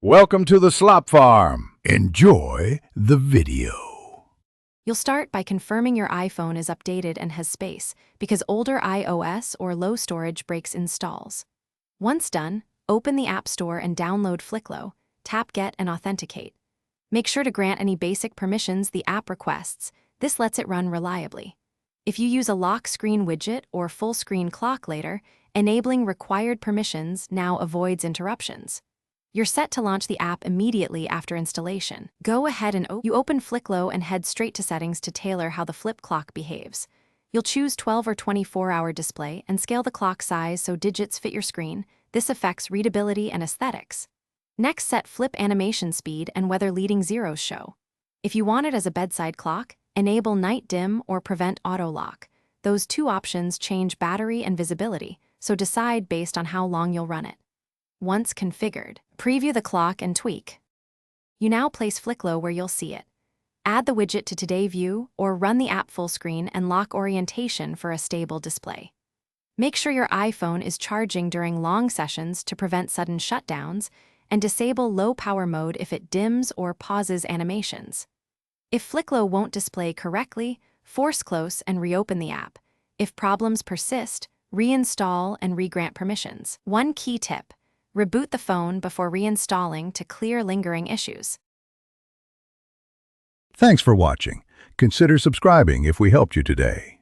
Welcome to the Slop Farm. Enjoy the video. You'll start by confirming your iPhone is updated and has space, because older iOS or low storage breaks installs. Once done, open the App Store and download Fliqlo, tap Get and authenticate. Make sure to grant any basic permissions the app requests. This lets it run reliably. If you use a lock screen widget or full screen clock later, enabling required permissions now avoids interruptions. You're set to launch the app immediately after installation. Go ahead and open Fliqlo and head straight to settings to tailor how the flip clock behaves. You'll choose 12 or 24-hour display and scale the clock size so digits fit your screen. This affects readability and aesthetics. Next, set flip animation speed and whether leading zeros show. If you want it as a bedside clock, enable night dim or prevent auto lock. Those two options change battery and visibility, so decide based on how long you'll run it. Once configured, preview the clock and tweak. You now place Fliqlo where you'll see it. Add the widget to Today View or run the app full screen and lock orientation for a stable display. Make sure your iPhone is charging during long sessions to prevent sudden shutdowns, and disable low power mode if it dims or pauses animations. If Fliqlo won't display correctly, force close and reopen the app. If problems persist, reinstall and regrant permissions. One key tip: reboot the phone before reinstalling to clear lingering issues. Thanks for watching. Consider subscribing if we helped you today.